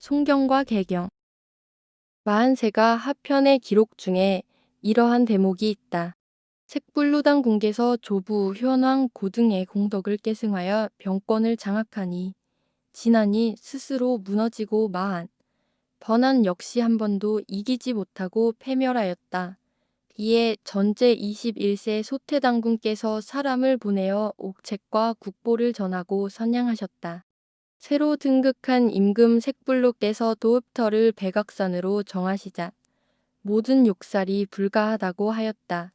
송경과 개경. 마한세가 하편의 기록 중에 이러한 대목이 있다. 색불로당 궁께서 조부 현왕 고등의 공덕을 계승하여 병권을 장악하니 진안이 스스로 무너지고 마한, 번안 역시 한 번도 이기지 못하고 패멸하였다. 이에 전제 21세 소태당군께서 사람을 보내어 옥책과 국보를 전하고 선양하셨다. 새로 등극한 임금 색불로께서 도읍터를 백악산으로 정하시자 모든 욕살이 불가하다고 하였다.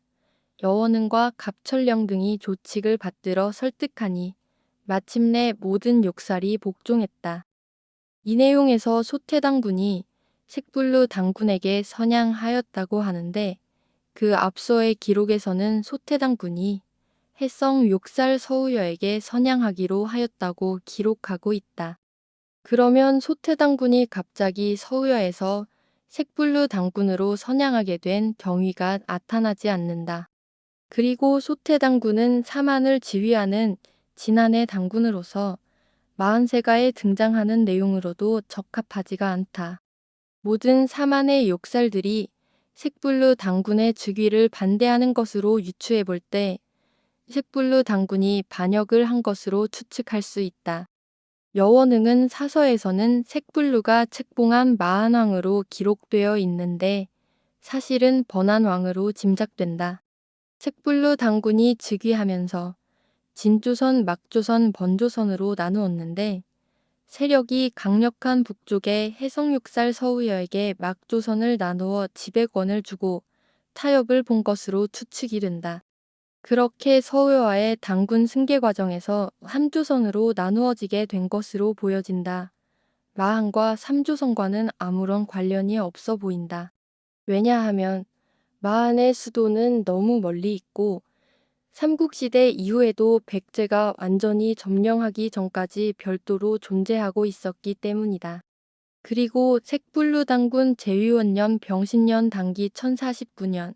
여원흥과 갑철령 등이 조칙을 받들어 설득하니 마침내 모든 욕살이 복종했다. 이 내용에서 소태당군이 색불로 당군에게 선양하였다고 하는데 그 앞서의 기록에서는 소태당군이 해성 욕살 서우여에게 선양하기로 하였다고 기록하고 있다. 그러면 소태당군이 갑자기 서우여에서 색불로 당군으로 선양하게 된 경위가 나타나지 않는다. 그리고 소태당군은 사만을 지휘하는 진안의 당군으로서 마흔세가에 등장하는 내용으로도 적합하지가 않다. 모든 사만의 욕살들이 색불로 당군의 즉위를 반대하는 것으로 유추해 볼 때 색불로 당군이 반역을 한 것으로 추측할 수 있다. 여원흥은 사서에서는 색불루가 책봉한 마한왕으로 기록되어 있는데 사실은 번안왕으로 짐작된다. 색불루 당군이 즉위하면서 진조선, 막조선, 번조선으로 나누었는데 세력이 강력한 북쪽의 해성육살 서우여에게 막조선을 나누어 지배권을 주고 타협을 본 것으로 추측이 된다. 그렇게 서우여와의 당군 승계 과정에서 3조선으로 나누어지게 된 것으로 보여진다. 마한과 3조선과는 아무런 관련이 없어 보인다. 왜냐하면 마한의 수도는 너무 멀리 있고 삼국시대 이후에도 백제가 완전히 점령하기 전까지 별도로 존재하고 있었기 때문이다. 그리고 색불루 당군 제위원년 병신년 당기 1049년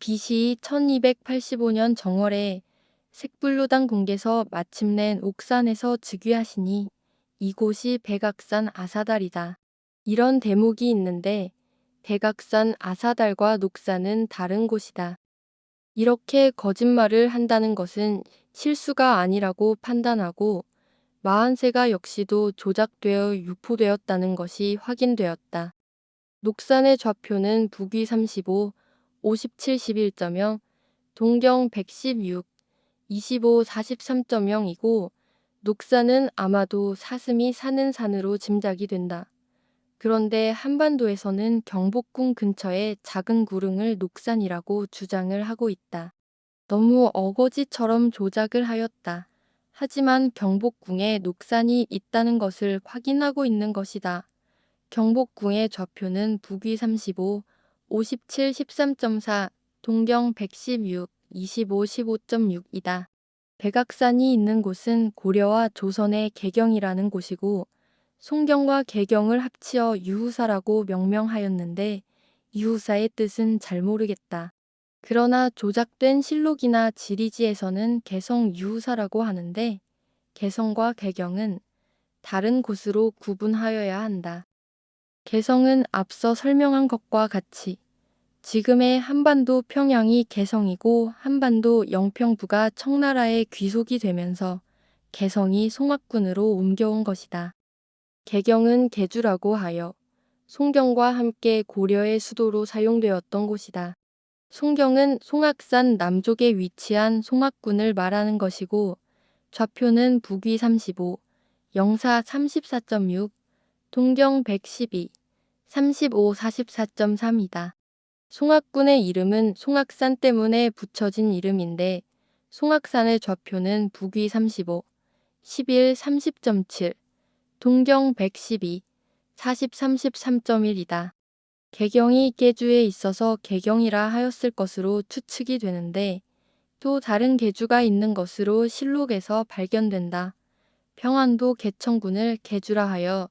BC 1285년 정월에 색불로당 궁께서 마침내 옥산에서 즉위하시니 이곳이 백악산 아사달이다. 이런 대목이 있는데 백악산 아사달과 녹산은 다른 곳이다. 이렇게 거짓말을 한다는 것은 실수가 아니라고 판단하고 마한세가 역시도 조작되어 유포되었다는 것이 확인되었다. 녹산의 좌표는 북위 35, 57, 11.0, 동경 116, 25, 43.0이고 녹산은 아마도 사슴이 사는 산으로 짐작이 된다. 그런데 한반도에서는 경복궁 근처의 작은 구릉을 녹산이라고 주장을 하고 있다. 너무 어거지처럼 조작을 하였다. 하지만 경복궁에 녹산이 있다는 것을 확인하고 있는 것이다. 경복궁의 좌표는 북위 35, 57, 13.4, 동경 116, 25, 15.6이다. 백악산이 있는 곳은 고려와 조선의 개경이라는 곳이고 송경과 개경을 합치어 유후사라고 명명하였는데 유후사의 뜻은 잘 모르겠다. 그러나 조작된 실록이나 지리지에서는 개성 유후사라고 하는데 개성과 개경은 다른 곳으로 구분하여야 한다. 개성은 앞서 설명한 것과 같이 지금의 한반도 평양이 개성이고 한반도 영평부가 청나라의 귀속이 되면서 개성이 송악군으로 옮겨온 것이다. 개경은 개주라고 하여 송경과 함께 고려의 수도로 사용되었던 곳이다. 송경은 송악산 남쪽에 위치한 송악군을 말하는 것이고 좌표는 북위 35, 영사 34.6, 동경 112, 35, 44.3이다. 송악군의 이름은 송악산 때문에 붙여진 이름인데 송악산의 좌표는 북위 35, 11, 30.7, 동경 112, 40, 33.1이다. 개경이 계주에 있어서 개경이라 하였을 것으로 추측이 되는데 또 다른 계주가 있는 것으로 실록에서 발견된다. 평안도 개천군을 계주라 하여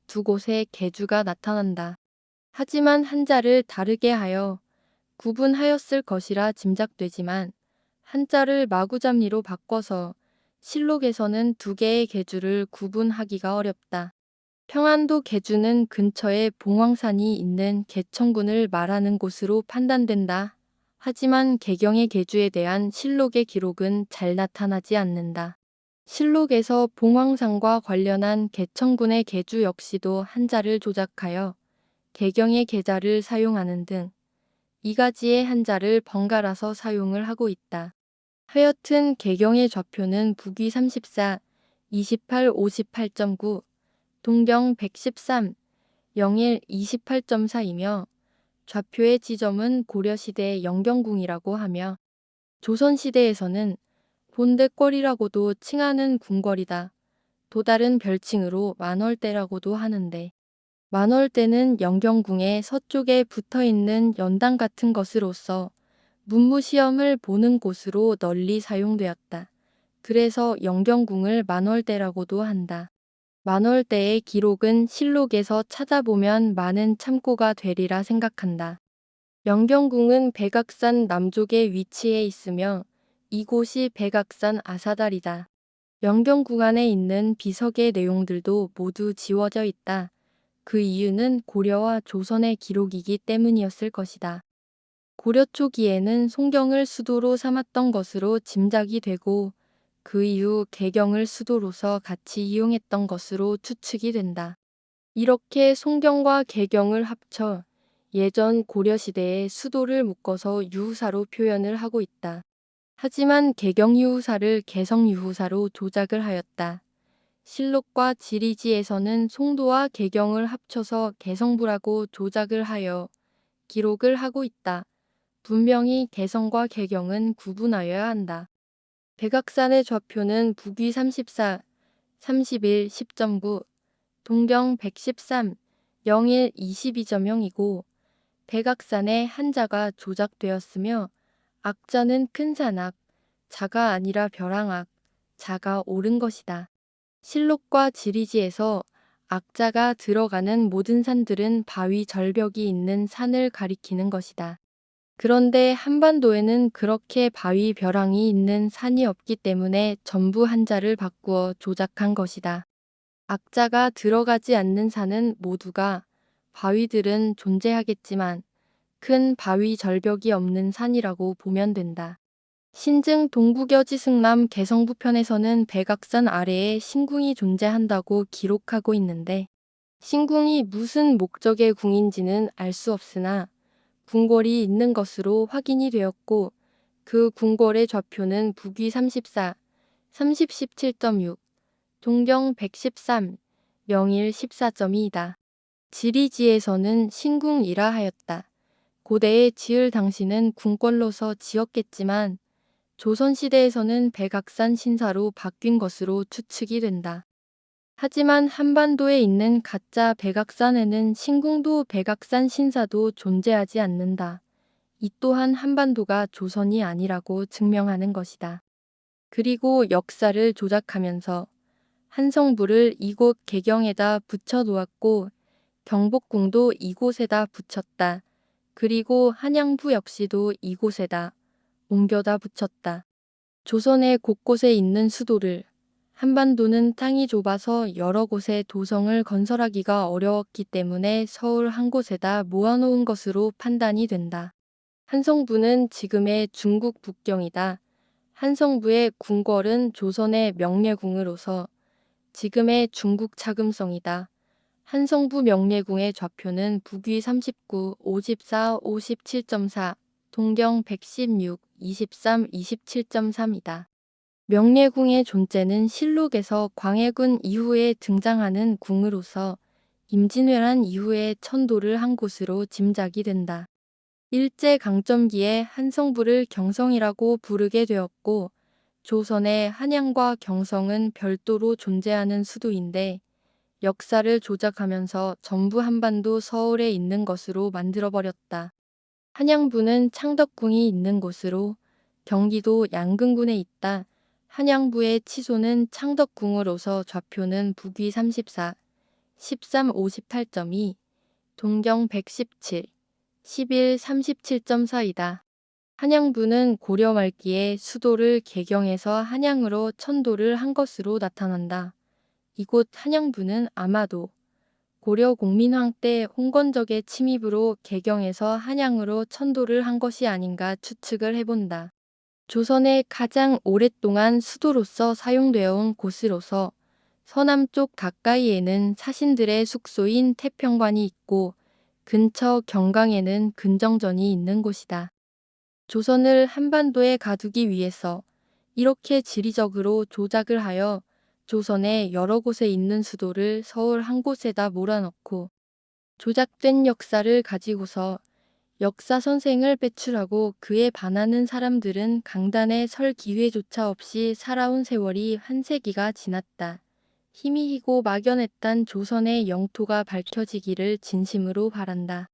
두 곳에 계주가 나타난다. 하지만 한자를 다르게 하여 구분하였을 것이라 짐작되지만 한자를 마구잡이로 바꿔서 실록에서는 두 개의 계주를 구분하기가 어렵다. 평안도 계주는 근처에 봉황산이 있는 개천군을 말하는 곳으로 판단된다. 하지만 개경의 계주에 대한 실록의 기록은 잘 나타나지 않는다. 실록에서 봉황산과 관련한 개천군의 계주 역시도 한자를 조작하여 개경의 계자를 사용하는 등 2가지의 한자를 번갈아서 사용을 하고 있다. 하여튼 개경의 좌표는 북위 34, 28, 58.9, 동경 113, 01, 28.4이며 좌표의 지점은 고려시대 영경궁이라고 하며 조선시대에서는 본대궐이라고도 칭하는 궁궐이다. 또 다른 별칭으로 만월대라고도 하는데 만월대는 영경궁의 서쪽에 붙어있는 연당 같은 것으로서 문무시험을 보는 곳으로 널리 사용되었다. 그래서 영경궁을 만월대라고도 한다. 만월대의 기록은 실록에서 찾아보면 많은 참고가 되리라 생각한다. 영경궁은 백악산 남쪽에 위치해 있으며 이곳이 백악산 아사달이다. 영경궁 안에 있는 비석의 내용들도 모두 지워져 있다. 그 이유는 고려와 조선의 기록이기 때문이었을 것이다. 고려 초기에는 송경을 수도로 삼았던 것으로 짐작이 되고 그 이후 개경을 수도로서 같이 이용했던 것으로 추측이 된다. 이렇게 송경과 개경을 합쳐 예전 고려시대의 수도를 묶어서 유후사로 표현을 하고 있다. 하지만 개경유후사를 개성유후사로 조작을 하였다. 실록과 지리지에서는 송도와 개경을 합쳐서 개성부라고 조작을 하여 기록을 하고 있다. 분명히 개성과 개경은 구분하여야 한다. 백악산의 좌표는 북위 34, 31, 10.9, 동경 113, 01, 22.0이고 백악산의 한자가 조작되었으며 악자는 큰 산악, 자가 아니라 벼랑악, 자가 옳은 것이다. 실록과 지리지에서 악자가 들어가는 모든 산들은 바위 절벽이 있는 산을 가리키는 것이다. 그런데 한반도에는 그렇게 바위 벼랑이 있는 산이 없기 때문에 전부 한자를 바꾸어 조작한 것이다. 악자가 들어가지 않는 산은 모두가 바위들은 존재하겠지만 큰 바위 절벽이 없는 산이라고 보면 된다. 신증 동북여지 승남 개성부 편에서는 백악산 아래에 신궁이 존재한다고 기록하고 있는데 신궁이 무슨 목적의 궁인지는 알 수 없으나 궁궐이 있는 것으로 확인이 되었고 그 궁궐의 좌표는 북위 34, 30, 17.6, 동경 113, 명일 14.2이다. 지리지에서는 신궁이라 하였다. 고대에 지을 당시는 궁궐로서 지었겠지만 조선시대에서는 백악산 신사로 바뀐 것으로 추측이 된다. 하지만 한반도에 있는 가짜 백악산에는 신궁도 백악산 신사도 존재하지 않는다. 이 또한 한반도가 조선이 아니라고 증명하는 것이다. 그리고 역사를 조작하면서 한성부를 이곳 개경에다 붙여 놓았고 경복궁도 이곳에다 붙였다. 그리고 한양부 역시도 이곳에다 옮겨다 붙였다. 조선의 곳곳에 있는 수도를 한반도는 땅이 좁아서 여러 곳에 도성을 건설하기가 어려웠기 때문에 서울 한 곳에다 모아놓은 것으로 판단이 된다. 한성부는 지금의 중국 북경이다. 한성부의 궁궐은 조선의 명례궁으로서 지금의 중국 차금성이다. 한성부 명례궁의 좌표는 북위 39, 54, 57.4, 동경 116, 23, 27.3이다. 명례궁의 존재는 실록에서 광해군 이후에 등장하는 궁으로서 임진왜란 이후에 천도를 한 곳으로 짐작이 된다. 일제강점기에 한성부를 경성이라고 부르게 되었고 조선의 한양과 경성은 별도로 존재하는 수도인데 역사를 조작하면서 전부 한반도 서울에 있는 것으로 만들어버렸다. 한양부는 창덕궁이 있는 곳으로 경기도 양근군에 있다. 한양부의 치소는 창덕궁으로서 좌표는 북위 34, 13, 58.2, 동경 117, 11, 37.4이다. 한양부는 고려 말기에 수도를 개경해서 한양으로 천도를 한 것으로 나타난다. 이곳 한양부는 아마도 고려 공민왕 때 홍건적의 침입으로 개경에서 한양으로 천도를 한 것이 아닌가 추측을 해본다. 조선의 가장 오랫동안 수도로서 사용되어 온 곳으로서 서남쪽 가까이에는 사신들의 숙소인 태평관이 있고 근처 경강에는 근정전이 있는 곳이다. 조선을 한반도에 가두기 위해서 이렇게 지리적으로 조작을 하여 조선의 여러 곳에 있는 수도를 서울 한 곳에다 몰아넣고 조작된 역사를 가지고서 역사 선생을 배출하고 그에 반하는 사람들은 강단에 설 기회조차 없이 살아온 세월이 한 세기가 지났다. 힘이 희고 막연했던 조선의 영토가 밝혀지기를 진심으로 바란다.